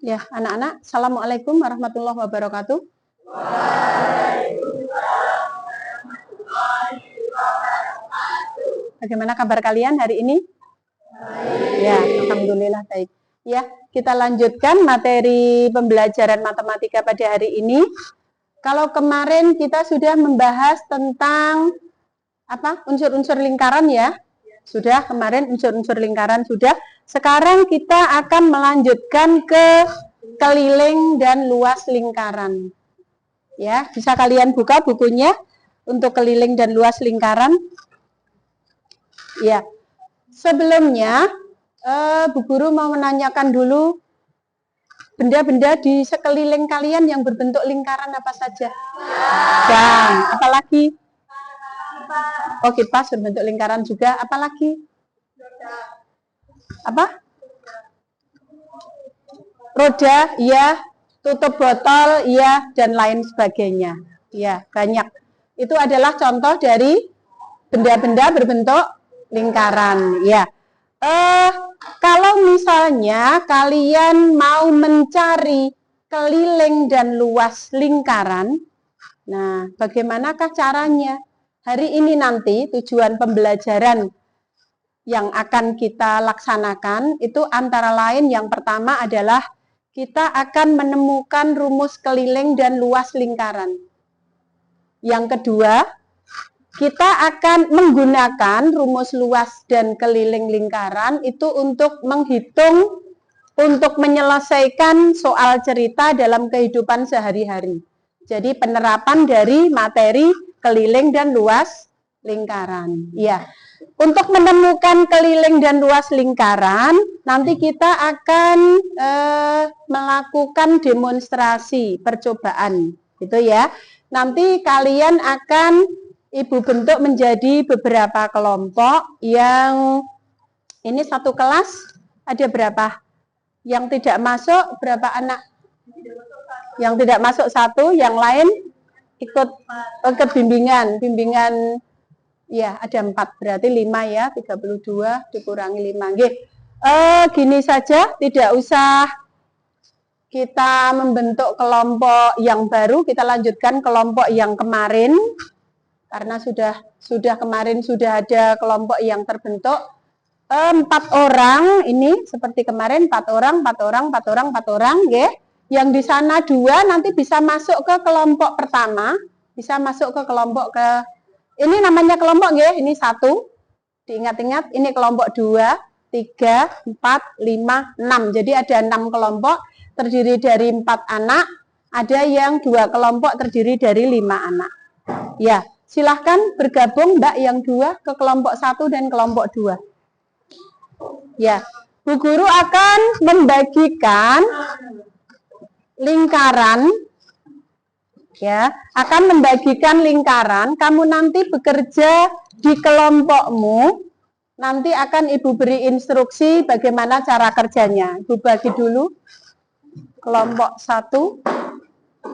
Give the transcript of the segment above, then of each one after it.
Ya, anak-anak, Assalamualaikum warahmatullahi wabarakatuh. Bagaimana kabar kalian hari ini? Ya, alhamdulillah baik. Ya, kita lanjutkan materi pembelajaran matematika pada hari ini. Kalau kemarin kita sudah membahas tentang apa? Unsur-unsur lingkaran ya. Sudah, kemarin unsur-unsur lingkaran sudah. Sekarang kita akan melanjutkan ke keliling dan luas lingkaran. Ya, bisa kalian buka bukunya untuk keliling dan luas lingkaran. Ya, sebelumnya Bu Guru mau menanyakan dulu benda-benda di sekeliling kalian yang berbentuk lingkaran apa saja? Dan apalagi? Oh, kipas berbentuk lingkaran juga. Apalagi? Apa? Roda, ya. Tutup botol, ya, dan lain sebagainya. Ya, banyak. Itu adalah contoh dari benda-benda berbentuk lingkaran. Ya. Kalau misalnya kalian mau mencari keliling dan luas lingkaran, nah, bagaimanakah caranya? Hari ini nanti tujuan pembelajaran yang akan kita laksanakan itu antara lain yang pertama adalah kita akan menemukan rumus keliling dan luas lingkaran. Yang kedua, kita akan menggunakan rumus luas dan keliling lingkaran itu untuk menghitung, untuk menyelesaikan soal cerita dalam kehidupan sehari-hari. Jadi penerapan dari materi keliling dan luas lingkaran. Ya. Untuk menemukan keliling dan luas lingkaran, nanti kita akan melakukan demonstrasi percobaan, gitu ya. Nanti kalian akan Ibu bentuk menjadi beberapa kelompok yang ini satu kelas ada berapa? Yang tidak masuk berapa anak? Yang tidak masuk satu, yang lain ikut bimbingan ya ada 4, berarti 5 ya, 32 dikurangi 5. Gini saja, tidak usah kita membentuk kelompok yang baru, kita lanjutkan kelompok yang kemarin karena sudah kemarin sudah ada kelompok yang terbentuk 4 orang ini seperti kemarin 4 orang, yang di sana 2 nanti bisa masuk ke kelompok pertama, bisa masuk ke kelompok ke ini namanya kelompok nggih, ini 1. Diingat-ingat ini kelompok 2, 3, 4, 5, 6. Jadi ada 6 kelompok terdiri dari 4 anak, ada yang 2 kelompok terdiri dari 5 anak. Ya, silahkan bergabung Mbak yang 2 ke kelompok 1 dan kelompok 2. Ya, Bu Guru akan membagikan lingkaran. Ya, akan membagikan lingkaran, kamu nanti bekerja di kelompokmu, nanti akan Ibu beri instruksi bagaimana cara kerjanya. Ibu bagi dulu, kelompok 1,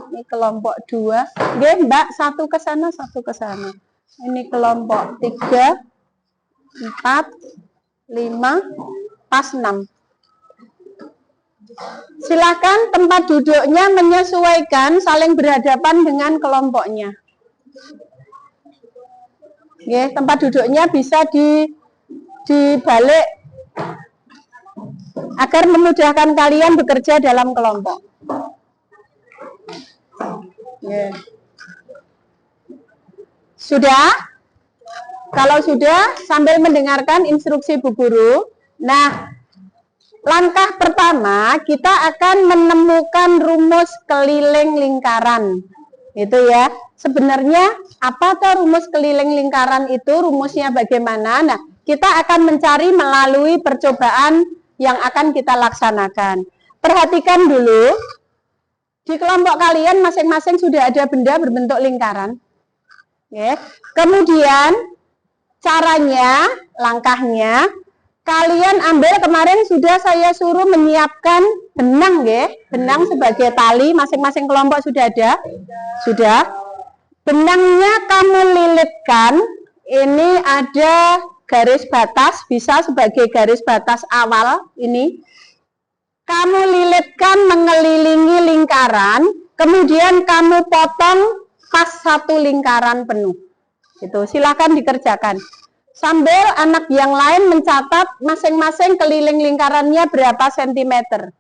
ini kelompok 2, oke Mbak, 1 ke sana, 1 ke sana. Ini kelompok 3, 4, 5, pas 6. Silakan tempat duduknya menyesuaikan saling berhadapan dengan kelompoknya. Oke, tempat duduknya bisa dibalik agar memudahkan kalian bekerja dalam kelompok. Oke. Sudah? Kalau sudah, sambil mendengarkan instruksi Bu Guru. Nah, langkah pertama, kita akan menemukan rumus keliling lingkaran. Itu ya. Sebenarnya, apa tuh rumus keliling lingkaran itu? Rumusnya bagaimana? Nah, kita akan mencari melalui percobaan yang akan kita laksanakan. Perhatikan dulu, di kelompok kalian masing-masing sudah ada benda berbentuk lingkaran. Oke. Kemudian, caranya, langkahnya, kalian ambil, kemarin sudah saya suruh menyiapkan benang ya, benang sebagai tali, masing-masing kelompok sudah ada? Sudah. Benangnya kamu lilitkan, ini ada garis batas, bisa sebagai garis batas awal ini. Kamu lilitkan mengelilingi lingkaran, kemudian kamu potong pas satu lingkaran penuh. Itu silakan dikerjakan. Sambil anak yang lain mencatat masing-masing keliling lingkarannya berapa sentimeter.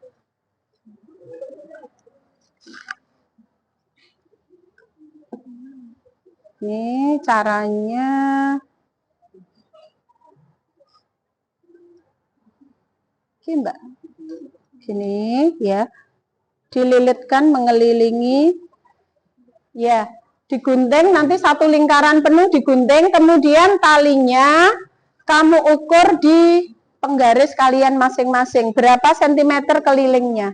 Ini caranya. Oke, Mbak. Gini ya. Dililitkan mengelilingi. Ya, digunting nanti satu lingkaran penuh digunting, kemudian talinya kamu ukur di penggaris kalian masing-masing. Berapa sentimeter kelilingnya?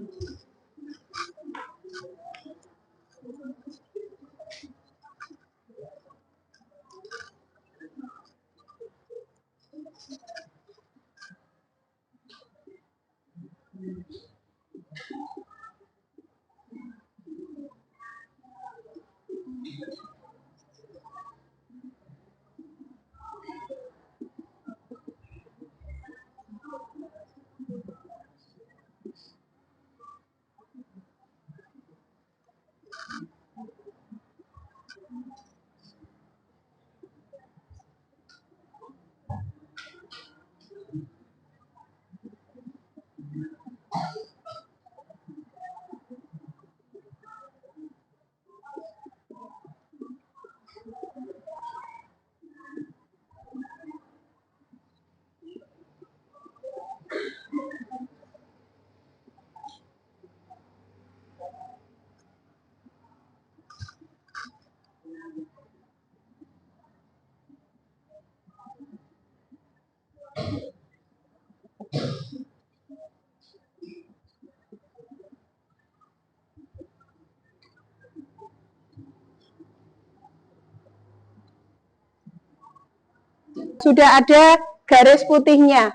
Sudah ada garis putihnya.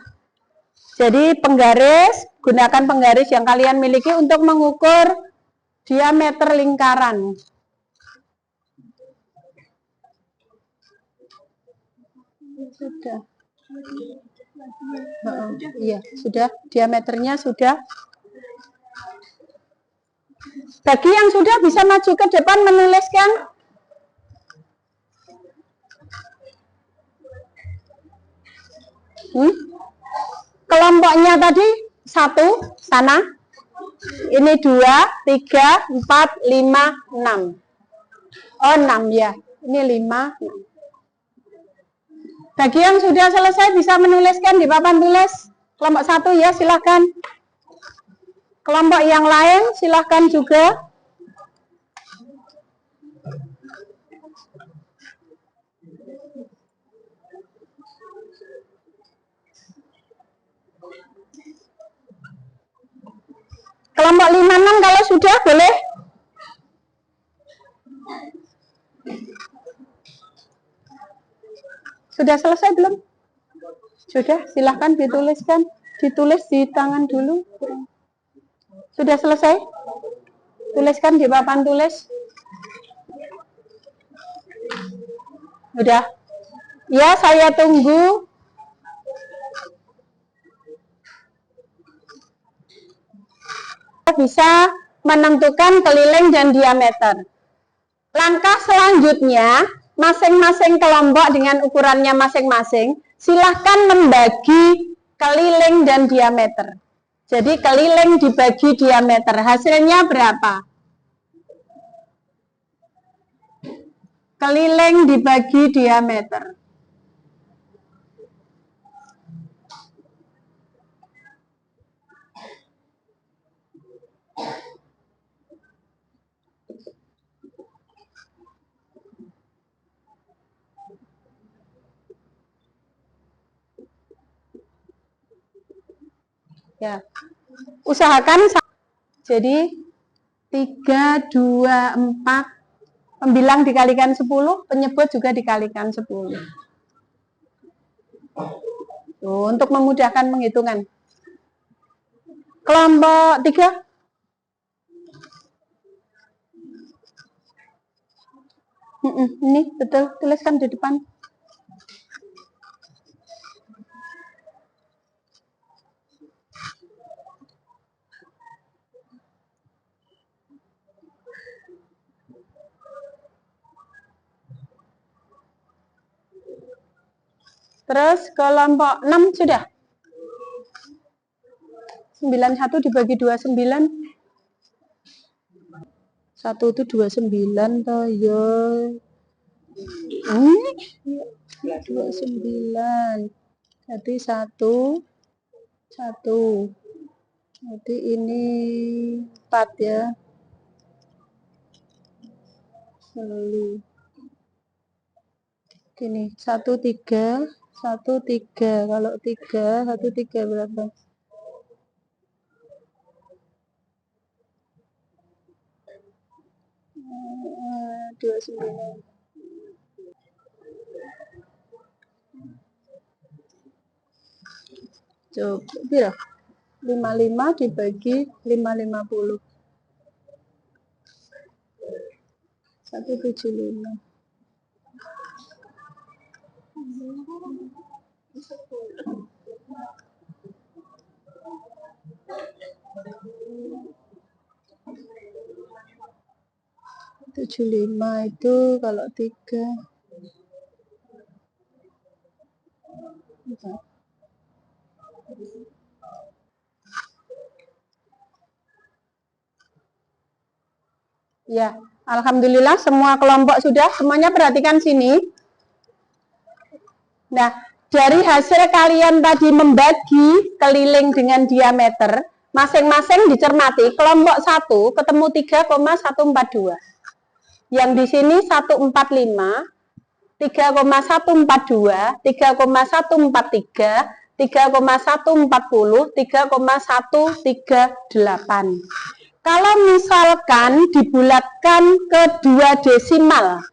Jadi penggaris, gunakan penggaris yang kalian miliki untuk mengukur diameter lingkaran. Sudah. Iya, sudah. Diameternya sudah. Bagi yang sudah bisa maju ke depan menuliskan. Kelompoknya tadi 1 sana. Ini 2, 3, 4, 5, 6. Oh 6 ya. Ini 5, 6. Bagi yang sudah selesai bisa menuliskan di papan tulis. Kelompok 1 ya silahkan. Kelompok yang lain silahkan juga. Kelompok 5-6 kalau sudah boleh. Sudah selesai belum? Sudah, silahkan dituliskan. Ditulis di tangan dulu. Sudah selesai? Tuliskan di papan tulis. Sudah? Ya, saya tunggu. Bisa menentukan keliling dan diameter. Langkah selanjutnya, masing-masing kelompok dengan ukurannya masing-masing, silahkan membagi keliling dan diameter. Jadi keliling dibagi diameter, hasilnya berapa? Keliling dibagi diameter. Ya, usahakan jadi 3, 2, 4, pembilang dikalikan 10, penyebut juga dikalikan 10. Tuh, untuk memudahkan penghitungan. Kelompok 3. Ini betul, tuliskan di depan. Terus kelompok 6 sudah. 91 dibagi 29. 1 itu 29 toh ya. 29. Jadi 1. Jadi ini 4 ya. Lalu gini 1 3 1 3. Kalau 3 1 3 berapa? 29. Coba 55 dibagi 550. 175. Tujuh lima itu kalau 3 ya, alhamdulillah semua kelompok sudah, semuanya perhatikan sini. Nah, dari hasil kalian tadi membagi keliling dengan diameter, masing-masing dicermati. Kelompok 1 ketemu 3,142. Yang di sini 145, 3,142, 3,143, 3,140, 3,138. Kalau misalkan dibulatkan ke 2 desimal,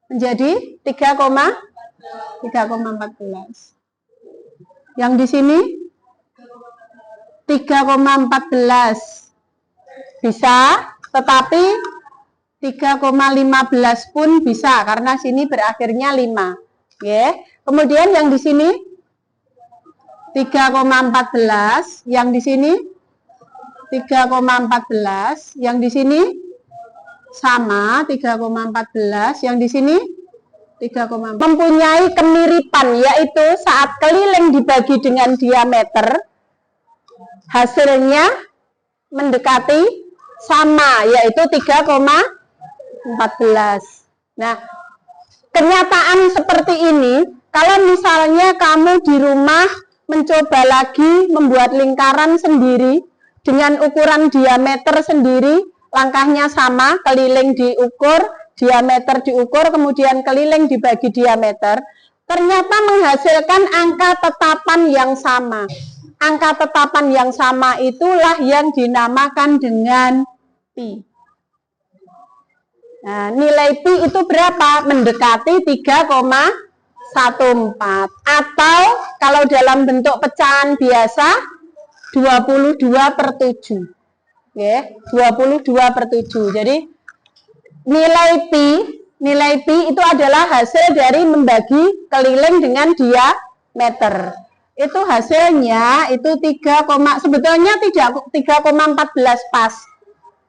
menjadi 3,14. Yang di sini 3,14 bisa, tetapi 3,15 pun bisa karena sini berakhirnya 5. Ya. Kemudian yang di sini 3,14, yang di sini 3,14, yang di sini sama 3,14, yang di sini 3,14. Mempunyai kemiripan, yaitu saat keliling dibagi dengan diameter, hasilnya mendekati sama, yaitu 3,14. Nah, kenyataan seperti ini, kalau misalnya kamu di rumah mencoba lagi membuat lingkaran sendiri dengan ukuran diameter sendiri, langkahnya sama, keliling diukur, diameter diukur, kemudian keliling dibagi diameter, ternyata menghasilkan angka tetapan yang sama. Angka tetapan yang sama itulah yang dinamakan dengan pi. Nah, nilai pi itu berapa? Mendekati 3,14, atau kalau dalam bentuk pecahan biasa 22/7. Ya, 22/7. Jadi nilai pi itu adalah hasil dari membagi keliling dengan diameter. Itu hasilnya itu 3, sebetulnya tidak 3,14 pas.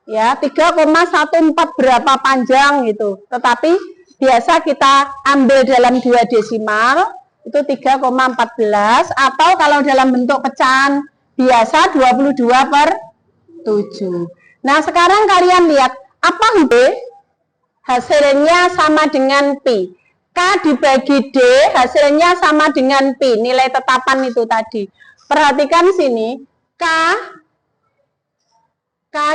Ya, 3,14 berapa panjang gitu. Tetapi biasa kita ambil dalam 2 desimal itu 3,14, atau kalau dalam bentuk pecahan biasa 22/7. Nah, sekarang kalian lihat apa hasilnya sama dengan pi. K dibagi D hasilnya sama dengan pi, nilai tetapan itu tadi. Perhatikan sini, K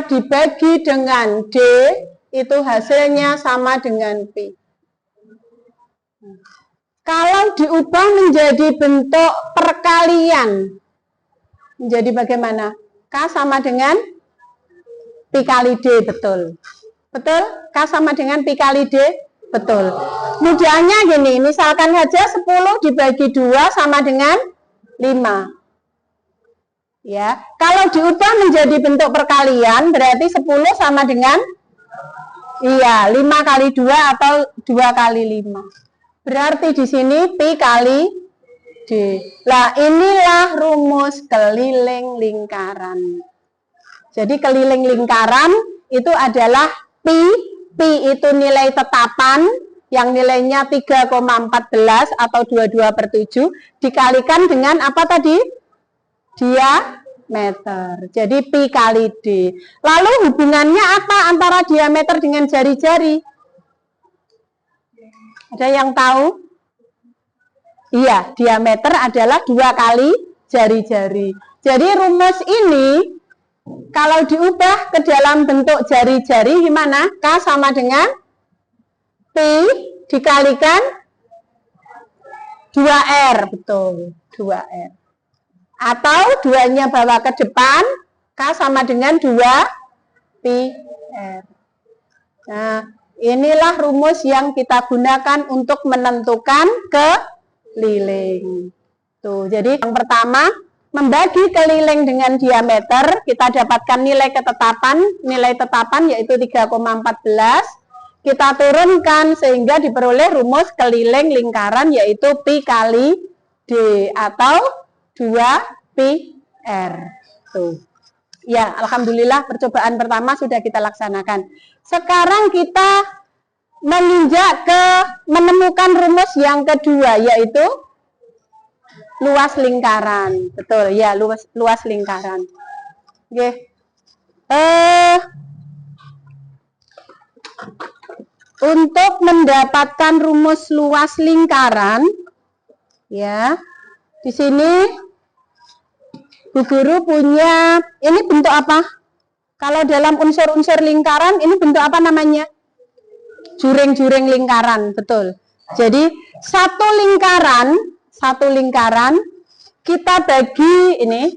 dibagi dengan D itu hasilnya sama dengan pi. Kalau diubah menjadi bentuk perkalian, menjadi bagaimana? K sama dengan pi kali D, betul. Betul? K sama dengan pi kali D, betul. Mudahnya gini, misalkan saja 10 dibagi 2 sama dengan 5. Ya, kalau diubah menjadi bentuk perkalian berarti 10 sama dengan 5 kali 2 atau 2 kali 5. Berarti di sini pi kali D. Nah, inilah rumus keliling lingkaran. Jadi keliling lingkaran itu adalah pi itu nilai tetapan, yang nilainya 3,14 atau 22/7 dikalikan dengan apa tadi? Diameter. Jadi pi kali D. Lalu hubungannya apa antara diameter dengan jari-jari? Ada yang tahu? Iya, diameter adalah 2 kali jari-jari. Jadi rumus ini kalau diubah ke dalam bentuk jari-jari gimana? K sama dengan P dikalikan 2R. Betul, 2R. Atau 2-nya bawa ke depan, K sama dengan 2πr. Nah, inilah rumus yang kita gunakan untuk menentukan keliling. Tuh, jadi yang pertama, membagi keliling dengan diameter, kita dapatkan nilai tetapan yaitu 3,14. Kita turunkan sehingga diperoleh rumus keliling lingkaran yaitu pi kali D atau 2πr. Tuh. Ya, alhamdulillah percobaan pertama sudah kita laksanakan. Sekarang kita menginjak ke menemukan rumus yang kedua yaitu luas lingkaran. Betul, ya, luas lingkaran. Oke. Untuk mendapatkan rumus luas lingkaran, ya, di sini Bu Guru punya, ini bentuk apa? Kalau dalam unsur-unsur lingkaran, ini bentuk apa namanya? Juring-juring lingkaran, betul. Jadi satu lingkaran kita bagi ini,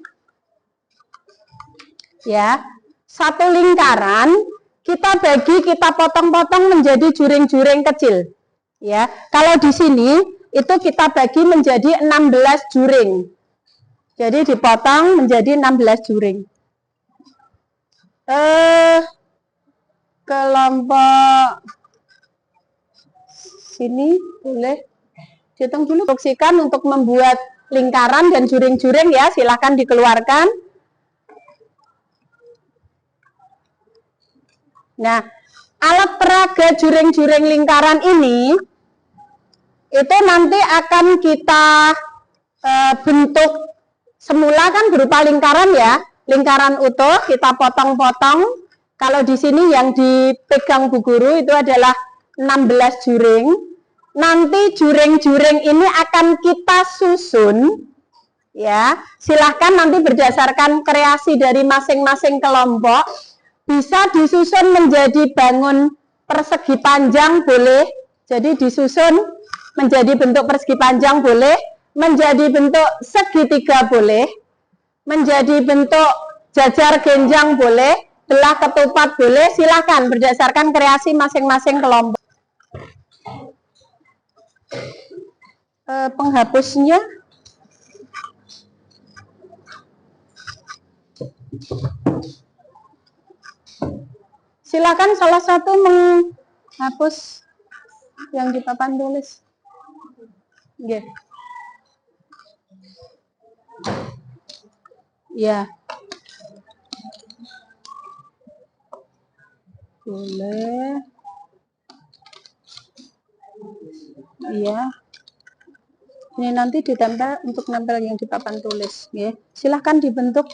ya, satu lingkaran kita bagi, kita potong-potong menjadi juring-juring kecil. Ya, kalau di sini itu kita bagi menjadi 16 juring. Jadi dipotong menjadi 16 juring. Kelompok sini boleh dihitung dulu. Instruksikan untuk membuat lingkaran dan juring-juring ya, silahkan dikeluarkan. Nah, alat peraga juring-juring lingkaran ini itu nanti akan kita bentuk semula kan berupa lingkaran ya, lingkaran utuh kita potong-potong. Kalau di sini yang dipegang Bu Guru itu adalah 16 juring. Nanti juring-juring ini akan kita susun, ya. Silahkan nanti berdasarkan kreasi dari masing-masing kelompok, bisa disusun menjadi bangun persegi panjang boleh. Jadi disusun menjadi bentuk persegi panjang boleh, menjadi bentuk segitiga boleh, menjadi bentuk jajar genjang boleh, belah ketupat boleh. Silahkan berdasarkan kreasi masing-masing kelompok. Penghapusnya silakan salah satu menghapus yang di papan tulis. Yeah. Ya. Boleh. Iya. Ini nanti ditempel untuk nempel yang di papan tulis, ya. Silahkan dibentuk,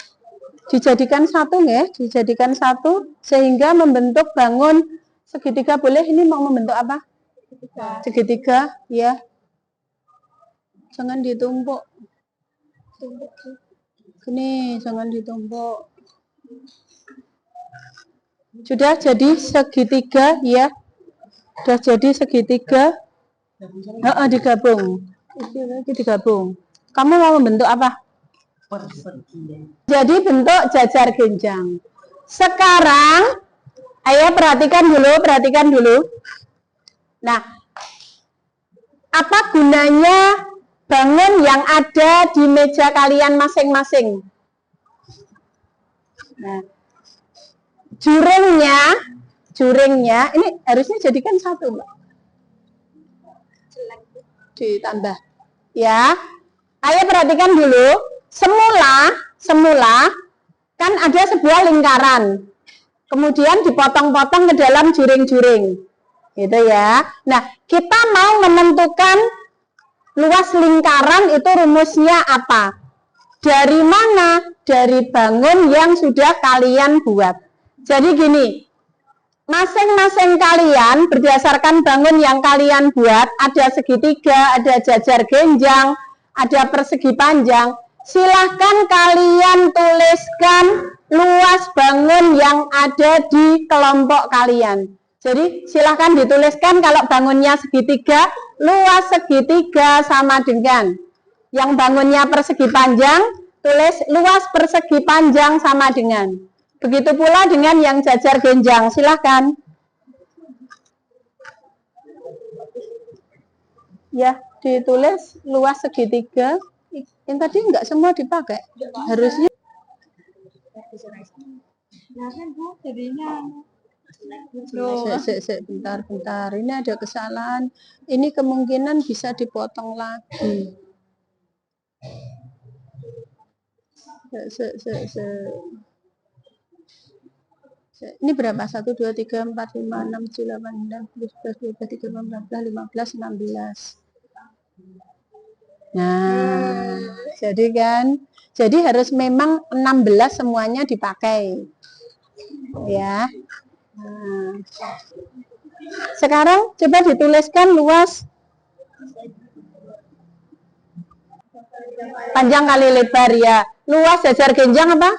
dijadikan satu, ya. Dijadikan satu sehingga membentuk bangun segitiga boleh. Ini mau membentuk apa? Segitiga, ya. Jangan ditumpuk. Ini jangan ditumpuk. Sudah jadi segitiga, ya. Sudah jadi segitiga. Digabung. Ini digabung. Kamu mau membentuk apa? Jadi bentuk jajar genjang. Sekarang, ayo perhatikan dulu. Nah, apa gunanya bangun yang ada di meja kalian masing-masing? Nah, juringnya, ini harusnya jadikan satu, Mbak. Ditambah, ya. Ayo perhatikan dulu. Semula kan ada sebuah lingkaran. Kemudian dipotong-potong ke dalam juring-juring. Gitu ya. Nah, kita mau menentukan luas lingkaran itu rumusnya apa? Dari mana? Dari bangun yang sudah kalian buat. Jadi gini, masing-masing kalian berdasarkan bangun yang kalian buat, ada segitiga, ada jajar genjang, ada persegi panjang. Silahkan kalian tuliskan luas bangun yang ada di kelompok kalian. Jadi silahkan dituliskan kalau bangunnya segitiga, luas segitiga sama dengan yang bangunnya persegi panjang, tulis luas persegi panjang sama dengan. Begitu pula dengan yang jajar genjang, silahkan. Ya, ditulis luas segitiga. Yang tadi enggak semua dipakai. Harusnya. Bentar. Ini ada kesalahan. Ini kemungkinan bisa dipotong lagi. Ini berapa? 1, 2, 3, 4, 5, 6, 7, 8, 9, 10, 11, 12, 13, 14, 15, 16. Nah, jadi kan, jadi harus memang 16 semuanya dipakai. Ya. Nah. Sekarang coba dituliskan luas panjang kali lebar ya. Luas jajar genjang apa?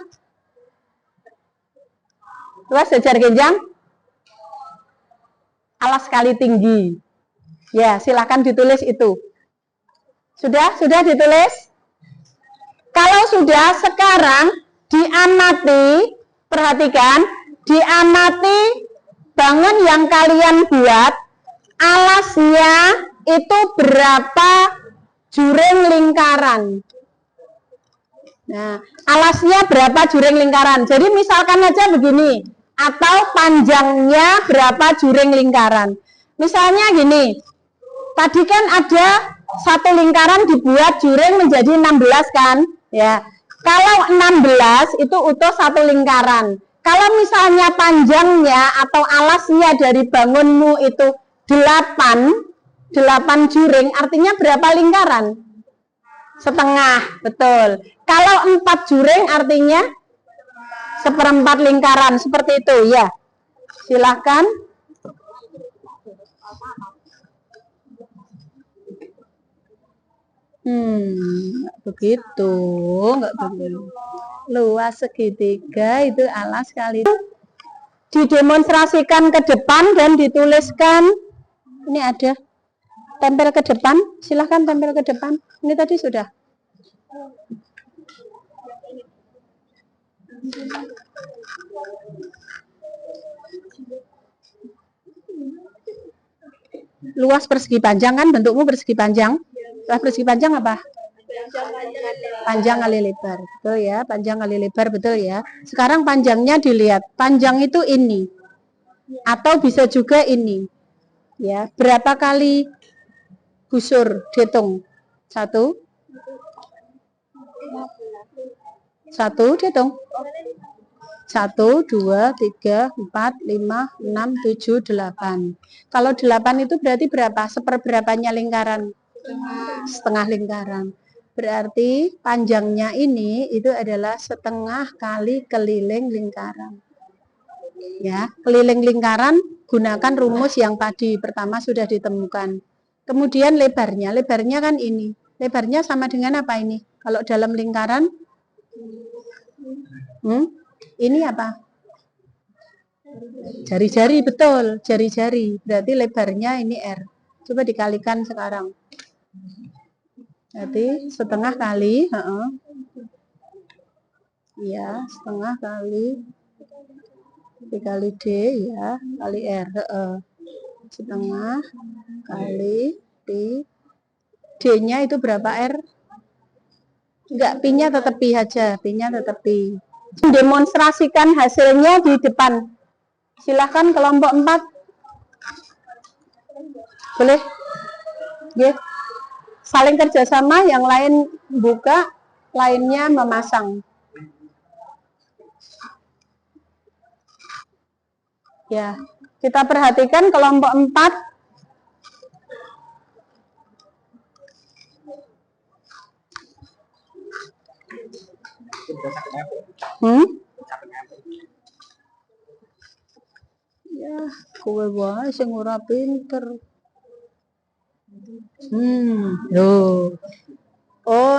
Luas jajar genjang? Alas kali tinggi. Ya, silakan ditulis itu. Sudah ditulis? Kalau sudah, sekarang diamati, perhatikan, diamati bangun yang kalian buat, alasnya itu berapa juring lingkaran. Nah, alasnya berapa juring lingkaran. Jadi misalkan aja begini, atau panjangnya berapa juring lingkaran. Misalnya gini, tadi kan ada satu lingkaran dibuat juring menjadi 16 kan, ya. Kalau 16 itu utuh satu lingkaran. Kalau misalnya panjangnya atau alasnya dari bangunmu itu 8 juring, artinya berapa lingkaran? Setengah, betul. Kalau 4 juring artinya 1/4 lingkaran, seperti itu ya. Silahkan. Enggak begitu. Luas segitiga itu alas kali. Didemonstrasikan ke depan dan dituliskan. Ini ada. Tempel ke depan, silahkan tempel ke depan. Ini tadi sudah. Luas persegi panjang kan, bentukmu persegi panjang. Luas persegi panjang apa? Panjang kali lebar, betul ya. Panjang kali lebar, betul ya. Sekarang panjangnya dilihat. Panjang itu ini, atau bisa juga ini. Ya, berapa kali busur? Dihitung. 1, dihitung. 1, 2, 3, 4, 5, 6, 7, 8. Kalau 8 itu berarti berapa? Seperberapanya lingkaran? Setengah lingkaran. Berarti panjangnya ini itu adalah setengah kali keliling lingkaran. Ya, keliling lingkaran gunakan rumus yang tadi pertama sudah ditemukan. Kemudian lebarnya kan ini. Lebarnya sama dengan apa ini? Kalau dalam lingkaran? Ini apa? Jari-jari, betul. Jari-jari. Berarti lebarnya ini R. Coba dikalikan sekarang. Berarti setengah kali. Ya, setengah kali. Dikali D, ya. Kali R. Setengah kali D. D-nya itu berapa R? Enggak, P-nya tetap P aja. P-nya tetap P. Demonstrasikan hasilnya di depan. Silahkan kelompok 4. Boleh? Ya. Saling kerjasama, yang lain buka, lainnya memasang. Ya. Kita perhatikan kelompok 4. Ya, kowe wae sing ora pinter. Loh. Oh,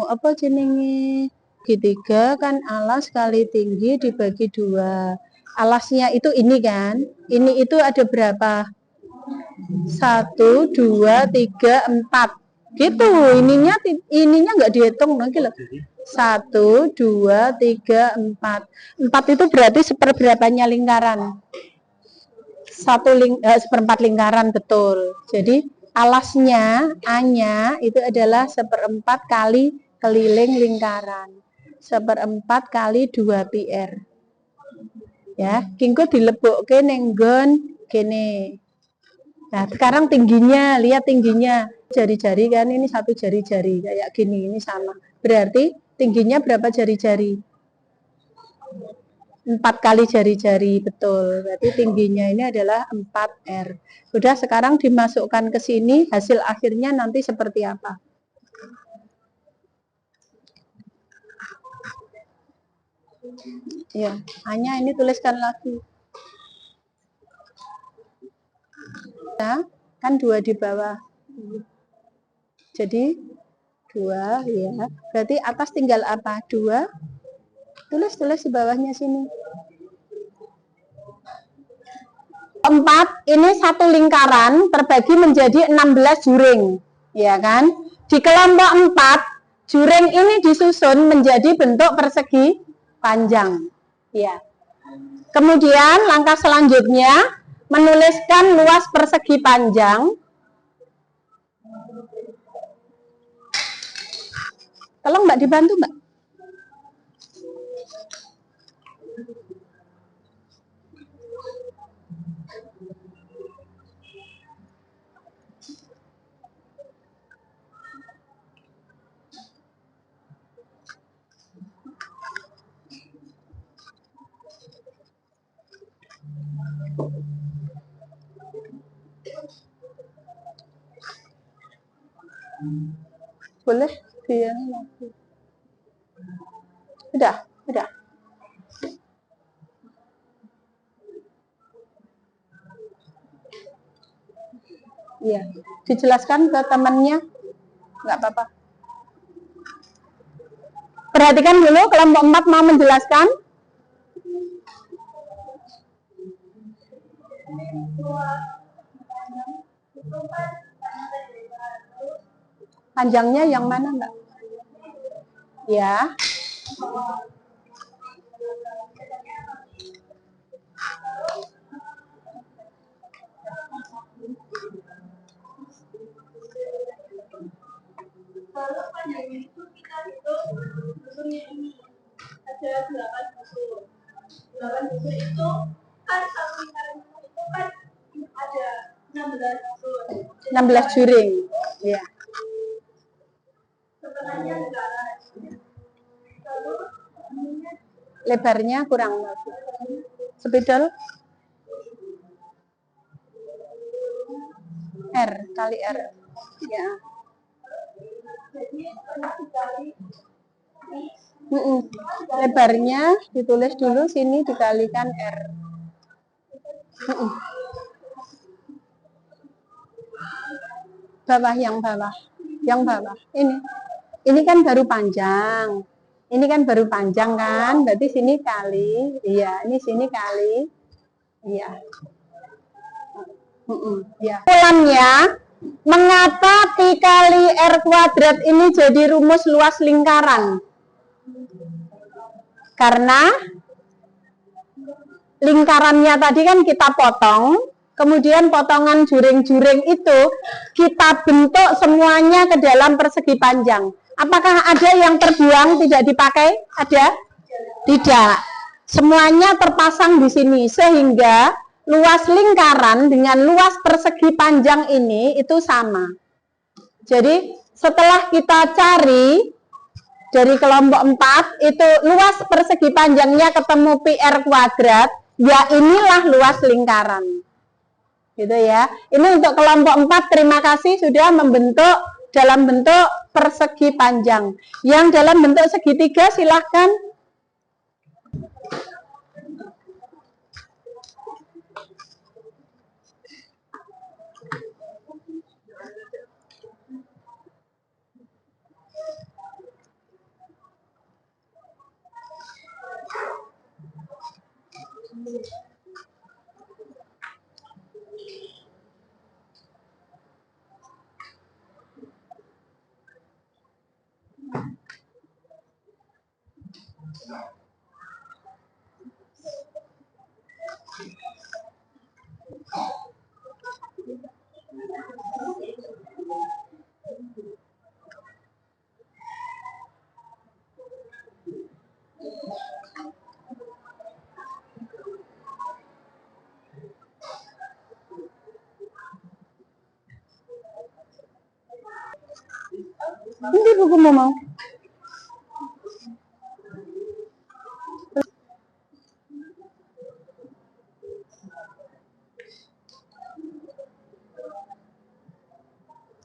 apa jenenge? Segitiga kan alas kali tinggi dibagi 2. Alasnya itu ini kan? Ini itu ada berapa? 1, 2, 3, 4. Gitu. Ininya nggak dihitung lagi loh. 1, 2, 3, 4. 4 itu berarti seperberapanya lingkaran. 1/4 lingkaran, betul. Jadi alasnya, A-nya itu adalah 1/4 kali keliling lingkaran. 1/4 kali 2 pi-r. Ya, kingko dilebokke ning nggon kene. Nah, sekarang tingginya, lihat tingginya. Jari-jari kan, ini 1 jari-jari kayak gini, ini sama. Berarti tingginya berapa jari-jari? 4 kali jari-jari, betul. Berarti tingginya ini adalah 4R. Sudah, sekarang dimasukkan ke sini, hasil akhirnya nanti seperti apa? Ya, hanya ini tuliskan lagi. Ya, kan 2 di bawah. Jadi 2 ya. Berarti atas tinggal apa? 2. Tulis di bawahnya sini. 4 ini satu lingkaran terbagi menjadi 16 juring, ya kan? Di kelompok 4 juring ini disusun menjadi bentuk persegi panjang, ya. Kemudian langkah selanjutnya menuliskan luas persegi panjang. Tolong Mbak dibantu Mbak. Boleh dia lagi. Udah. Iya, dijelaskan ke temannya, nggak apa-apa. Perhatikan dulu, kelompok 4 mau menjelaskan. Panjangnya yang mana Mbak? Ya. Kalau panjangnya itu kita hitung susunnya ini ada 8 susun. 8 susun itu kan satu lingkaran itu kan ada 16 susun. 16 juring. Ya. Setengahnya lingkaran. Lalu lebarnya kurang lebih. Spidol R kali R. Ya. Lebarnya ditulis dulu sini dikalikan R. Bawah yang bawah. Ini kan baru panjang. Ini kan baru panjang kan? Berarti sini kali. Iya, ini sini kali. Iya. Ya. Ulannya, mengapa Pi kali R kuadrat ini jadi rumus luas lingkaran? Karena lingkarannya tadi kan kita potong, kemudian potongan juring-juring itu kita bentuk semuanya ke dalam persegi panjang. Apakah ada yang terbuang tidak dipakai? Ada? Tidak. Semuanya terpasang di sini sehingga luas lingkaran dengan luas persegi panjang ini itu sama. Jadi setelah kita cari dari kelompok 4 itu luas persegi panjangnya ketemu pi r kuadrat, Ya inilah luas lingkaran. Gitu ya. Ini untuk kelompok 4, terima kasih sudah membentuk dalam bentuk persegi panjang. Yang dalam bentuk segitiga silahkan. Ini bukumu mau.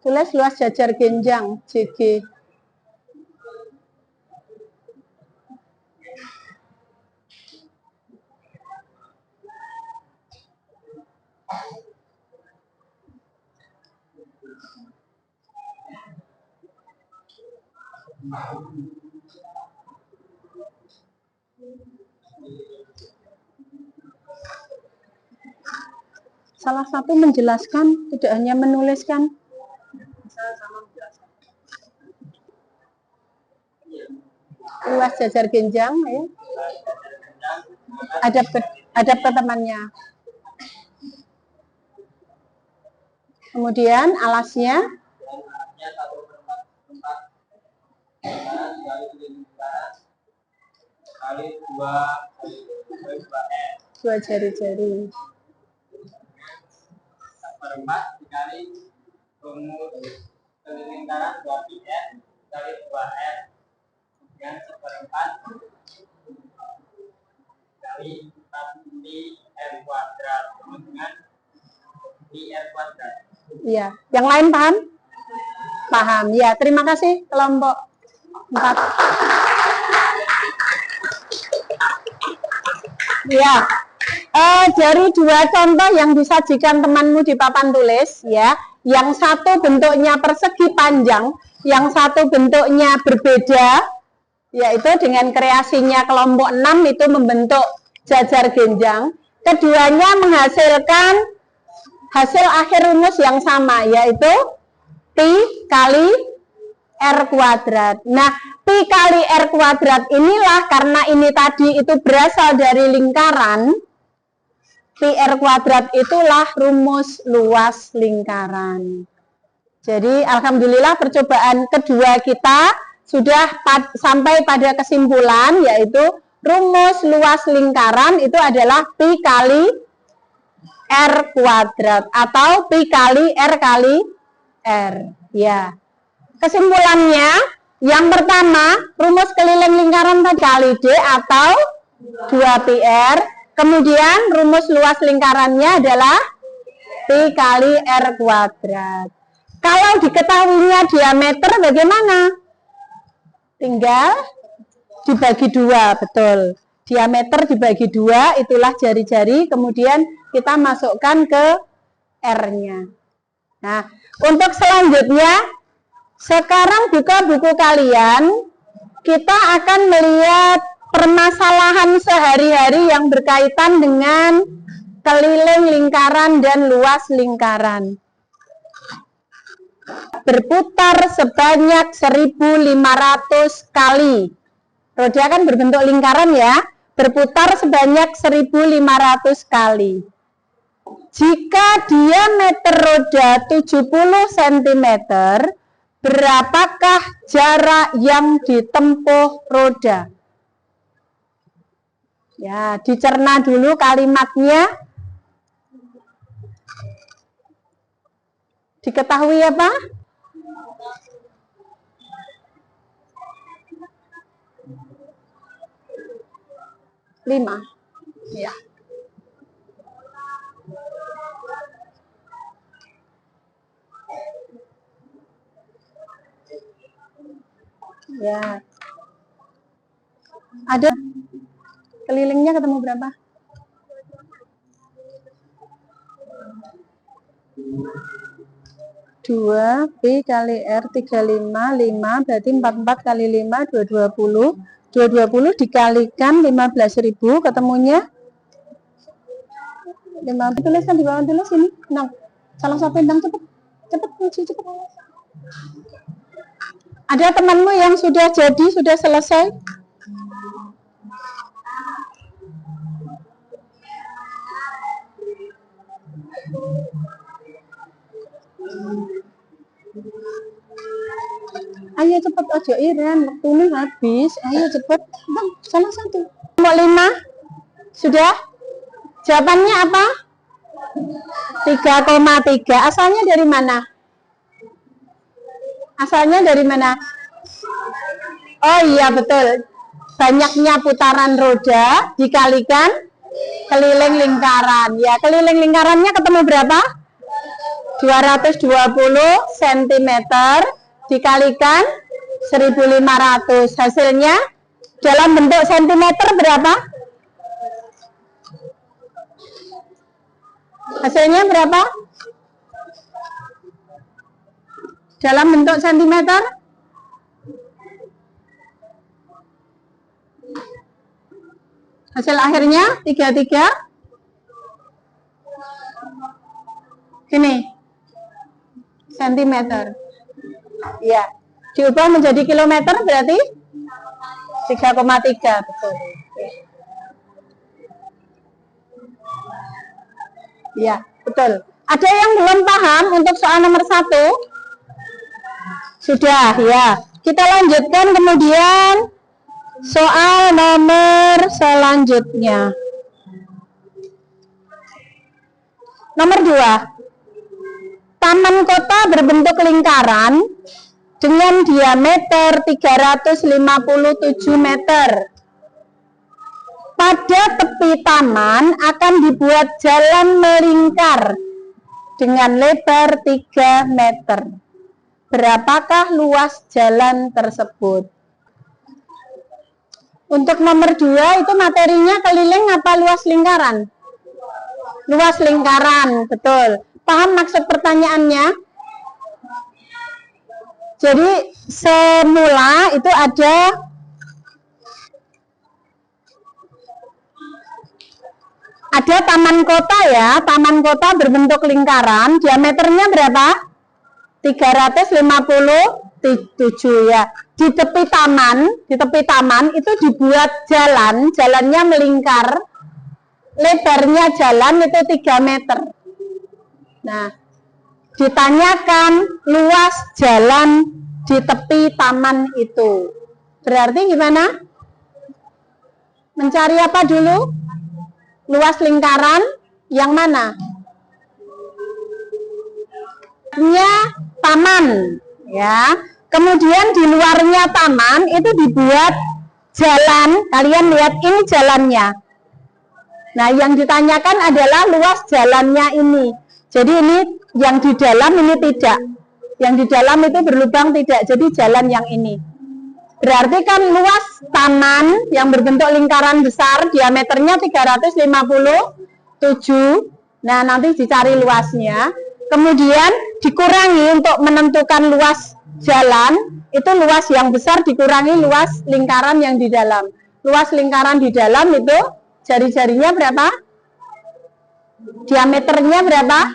Tulis luas jajar genjang JG. Salah satu menjelaskan, tidak hanya menuliskan. Luas jajar genjang, ya. Adab ke temannya. Kemudian alasnya. Kali 2 jari-jari. 1/4 dikali rumus lingkaran 2πr kali 2r kemudian 1/4 kali 4πr kuadrat dengan πr kuadrat. Iya, yang lain paham? Paham. Ya, terima kasih kelompok 4. Ya. Dari 2 contoh yang disajikan temanmu di papan tulis, ya, yang satu bentuknya persegi panjang, yang satu bentuknya berbeda, yaitu dengan kreasinya kelompok 6 itu membentuk jajar genjang. Keduanya menghasilkan hasil akhir rumus yang sama, yaitu pi kali r kuadrat. Nah, pi kali r kuadrat inilah, karena ini tadi itu berasal dari lingkaran, pi r kuadrat itulah rumus luas lingkaran. Jadi alhamdulillah percobaan kedua kita sudah sampai pada kesimpulan, yaitu rumus luas lingkaran itu adalah pi kali r kuadrat atau pi kali r kali r. Ya. Kesimpulannya yang pertama, rumus keliling lingkaran kali d atau 2πr. Kemudian rumus luas lingkarannya adalah pi kali r kuadrat. Kalau diketahuinya diameter bagaimana? Tinggal dibagi 2, betul. Diameter dibagi 2, itulah jari-jari, kemudian kita masukkan ke R-nya. Nah, untuk selanjutnya, sekarang buka buku kalian, kita akan melihat permasalahan sehari-hari yang berkaitan dengan keliling lingkaran dan luas lingkaran. Berputar sebanyak 1.500 kali. Roda kan berbentuk lingkaran ya. Berputar sebanyak 1.500 kali. Jika diameter roda 70 cm, berapakah jarak yang ditempuh roda? Ya, dicerna dulu kalimatnya. Diketahui apa? Lima. Ya. Ya. Ada kelilingnya ketemu berapa? 2 B kali R 35, 5 berarti 44 kali 5 220. 220 dikalikan 15.000 ketemunya 5. Tuliskan di bawah dulu sini. Nah, salah satu endang cepet. Cepet kunci cepet. Ada temanmu yang sudah jadi, sudah selesai? Ayo cepet aja Iren, waktunya habis. Ayo cepet, bang, salah satu. Nomor 5 sudah. Jawabannya apa? 3,3. Asalnya dari mana? Asalnya dari mana? Oh iya betul. Banyaknya putaran roda dikalikan keliling lingkaran. Ya, keliling lingkarannya ketemu berapa? 220 cm dikalikan 1500. Hasilnya dalam bentuk sentimeter berapa? Hasilnya berapa? Dalam bentuk sentimeter? Hasil akhirnya 33. Ini sentimeter. Ya, diubah menjadi kilometer berarti 3,3. Betul. Ya, betul. Ada yang belum paham untuk soal nomor 1? Sudah, ya. Kita lanjutkan kemudian soal nomor selanjutnya. Nomor 2. Taman kota berbentuk lingkaran dengan diameter 357 meter. Pada tepi taman akan dibuat jalan melingkar dengan lebar 3 meter. Berapakah luas jalan tersebut? Untuk nomor 2 itu materinya keliling apa luas lingkaran? Luas lingkaran, betul. Paham maksud pertanyaannya? Jadi semula itu ada taman kota ya, taman kota berbentuk lingkaran, diameternya berapa? 357 ya. Di tepi taman itu dibuat jalan, jalannya melingkar, lebarnya jalan itu 3 meter. Nah, ditanyakan luas jalan di tepi taman itu. Berarti gimana? Mencari apa dulu? Luas lingkaran yang mana? Taman, ya. Kemudian di luarnya taman itu dibuat jalan. Kalian lihat ini jalannya. Nah, yang ditanyakan adalah luas jalannya ini. Jadi ini yang di dalam ini tidak. Yang di dalam itu berlubang tidak. Jadi jalan yang ini. Berarti kan luas taman yang berbentuk lingkaran besar diameternya 357. Nah, nanti dicari luasnya. Kemudian dikurangi untuk menentukan luas jalan, itu luas yang besar dikurangi luas lingkaran yang di dalam. Luas lingkaran di dalam itu jari-jarinya berapa? Diameternya berapa?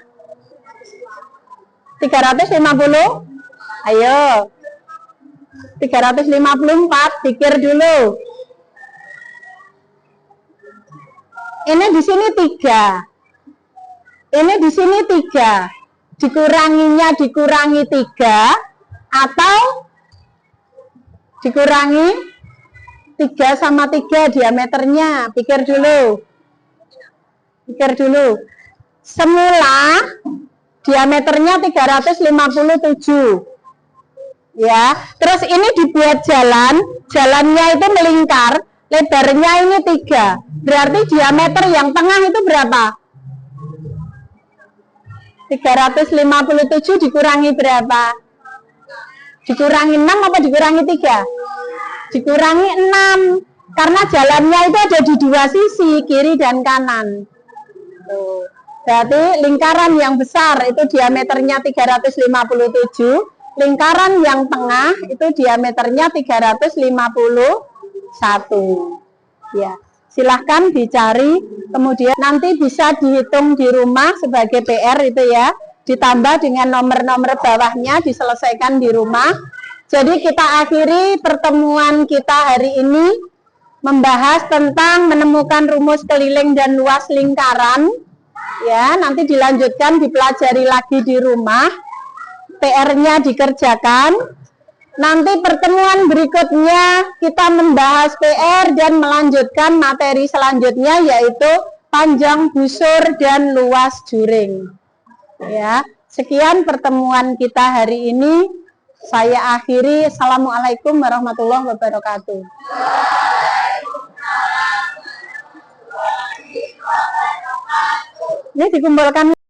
350? Ayo. 354, pikir dulu. Ini di sini 3. Ini di sini 3. Dikuranginya dikurangi 3 atau dikurangi 3 sama 3 diameternya. Pikir dulu. Pikir dulu. Semula diameternya 357. Ya, terus ini dibuat jalan, jalannya itu melingkar, lebarnya ini 3. Berarti diameter yang tengah itu berapa? 357 dikurangi berapa? Dikurangi 6 apa dikurangi 3? dikurangi 6 karena jalannya itu ada di dua sisi, kiri dan kanan. Tuh. Berarti lingkaran yang besar itu diameternya 357, lingkaran yang tengah itu diameternya 351. Ya, silahkan dicari, kemudian nanti bisa dihitung di rumah sebagai PR itu ya, ditambah dengan nomor-nomor bawahnya diselesaikan di rumah. Jadi kita akhiri pertemuan kita hari ini membahas tentang menemukan rumus keliling dan luas lingkaran. Ya, nanti dilanjutkan dipelajari lagi di rumah. PR-nya dikerjakan. Nanti pertemuan berikutnya kita membahas PR dan melanjutkan materi selanjutnya yaitu panjang busur dan luas juring. Ya, sekian pertemuan kita hari ini. Saya akhiri. Assalamualaikum warahmatullahi wabarakatuh. Ini dikumpulkan.